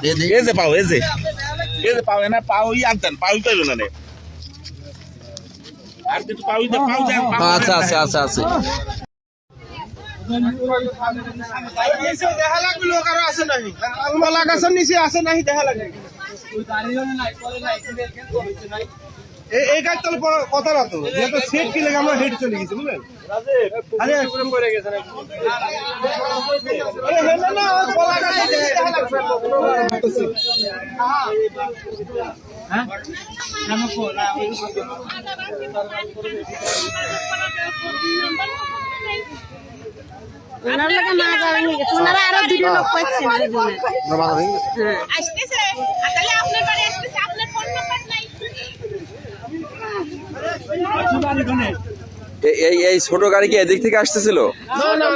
এই যে পাও না পাও আনতেন পাও পাইল না আর কিছু পাও আচ্ছা আচ্ছা আচ্ছা আচ্ছা দেখা লাগবে লোক আরো আছে নাকি কলা গাছের নিচে আছে নাকি দেখা লাগে এই গাছ তাহলে কথা না তো যেহেতু সেট কিনে আমরা হেঁটে চলে গেছি বুঝলেন আরে পড়ে গেছে না কলা গাছের নিচে দেখা লাগবে হ্যাঁ ওনারা আরো দুটো লোক পাচ্ছেন আসতেছে তাহলে আপনার বাড়ি আসতেছে আপনার ফোন নাম্বার নাই এই ছোট গাড়ি কি এদিক থেকে আসতেছিল? না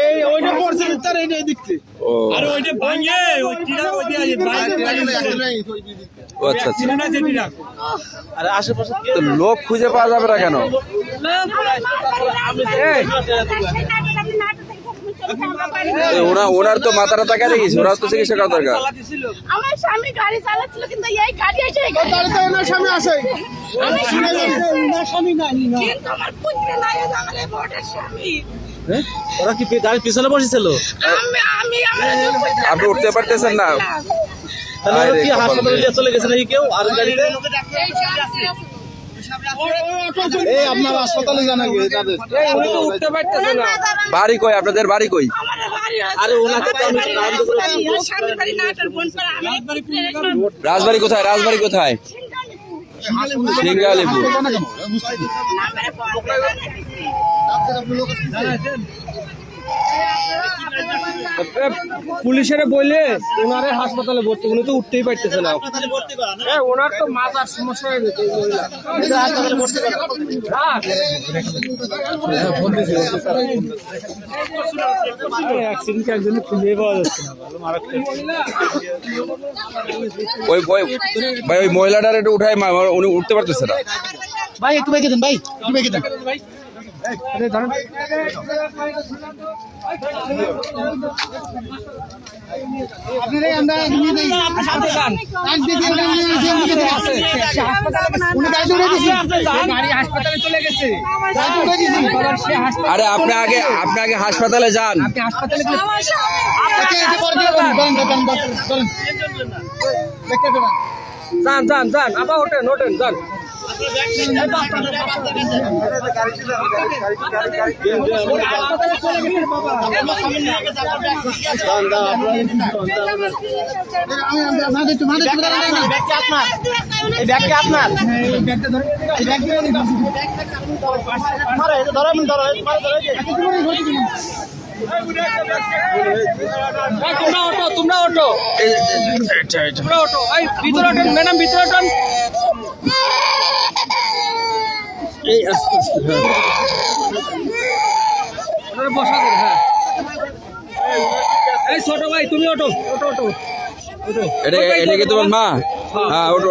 এই ওইটা পড়ছে তার এই দিক থেকে ও আর ওইটা ভাঙে ওই টিরা ওই দিয়ে ও আচ্ছা আচ্ছা না যে টিরা আরে আশেপাশে তো লোক খুঁজে পাওয়া যাবে না কেন? ওনার তো মাথা টাথা কেটে গেছে, ওনার তো চিকিৎসা করা দরকার। আমার স্বামী গাড়ি চালাচ্ছিল কিন্তু এই গাড়ি এসে তাহলে তো ওনার সামনে আসে কিন্তু আমার পুত্র নাই আমার বড় স্বামী ওরা কি গাড়ির পিছনে বসেছিল? আমি আপনি উঠতে পারতেছেন না? তাহলে ওরা কি হাসপাতালে নিয়ে চলে গেছে নাকি কেউ আর গাড়িতে? এই আপনার হাসপাতালে জানা গিয়ে তাদের উনি তো উঠতে পারতেছে না। বাড়ি কই আপনাদের? বাড়ি কই? আরে ওনাকে তো আমি সাহায্য করেছি। রাজবাড়ি কোথায়? রাজবাড়ি কোথায়? সিঙ্গালিপুর। পুলিশের বললে ওনারে হাসপাতালে ভর্তি, উনি তো উঠতেই পারতেছে না। ওনার তো মাথার সমস্যা হয়ে গেছে। একজনে খুঁজে পাওয়া যাচ্ছে না, ওই ভাই ওই মহিলাটার একটু উঠাই, উনি উঠতে পারতেছে না। ভাই একটু বেঁকে দেন ভাই একটু বেঁকে দেন আরে আপনি আগে হাসপাতালে যান। যান আবার ওঠেন যান। তোমরা ওঠো ভিতরে ওঠেন ম্যাডাম, ভিতরে ওঠেন। এই বসা দেন। হ্যাঁ এই ছোট ভাই তুমি ওঠো। এটা কি তোমার মা? হ্যাঁ ওঠো।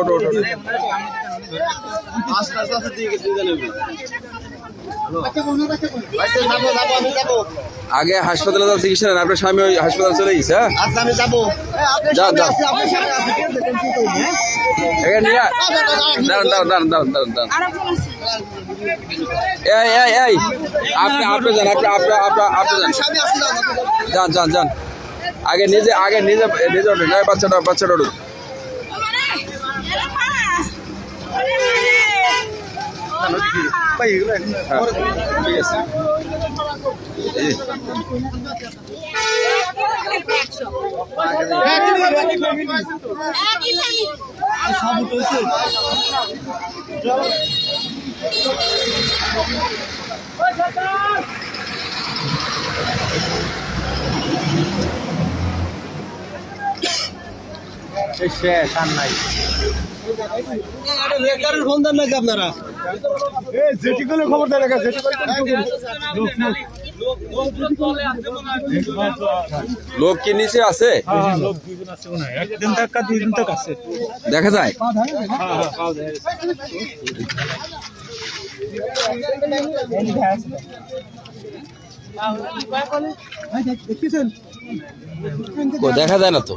আগে হাসপাতালে যাওয়ার চিকিৎসা নেন, আপনার স্বামী ওই হাসপাতালে চলে গেছে। হ্যাঁ আচ্ছা আমি যাবো যান এই আপনি যান আগে নিজে ওঠেন। বাচ্চাটা উঠুক। ঠিক আছে শেষ আর নাই। ফোন দেন নাকি আপনারা? যেটিগুলো খবর দেয় দেখা লোক কি নিচে আছে? একদিন টাকা 2 দিন টাকা আছে দেখা যায়। দেখা যায় না তো।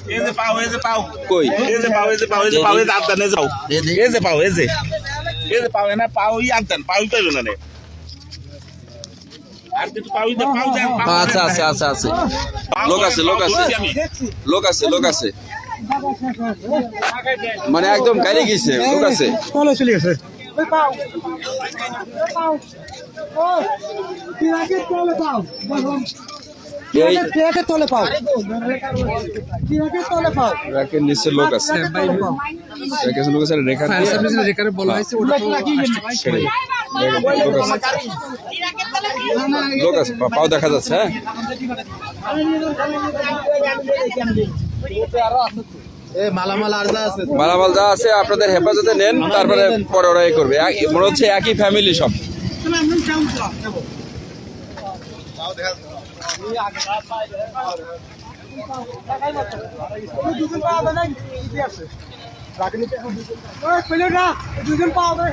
এই যে পাও এই যে পাও কই এই যে পাও এই যে পাও এই যে পাও এই যে আনতেন এই যাও এই যে পাও এই যে পাও না পাও আনতেন পাও পাইবেন না আর কিছু পাও দে পাও যান আচ্ছা আচ্ছা আচ্ছা আছে লোক আছে লোক আছে লোক আছে লোক আছে মানে একদম গাড়ি গেছে লোক আছে তলে চলে গেছে ওই পাও ও পিরাকে তলে পাও এই পিরাকে তলে পাও পিরাকে তলে পাও রাকের নিচে লোক আছে রাকের লোক আছে রেখা দিয়ে যেখানে বলা হয়েছে ওটা তো সেটাই। লোক আছে লোক আছে পাও দেখা যাচ্ছে হ্যাঁ মালামাল যা আছে আপনাদের হেফাজতে নেন তারপরে পরে ওরা এ করবে মনে হচ্ছে একই ফ্যামিলি সব দুজন পাওয়া যায়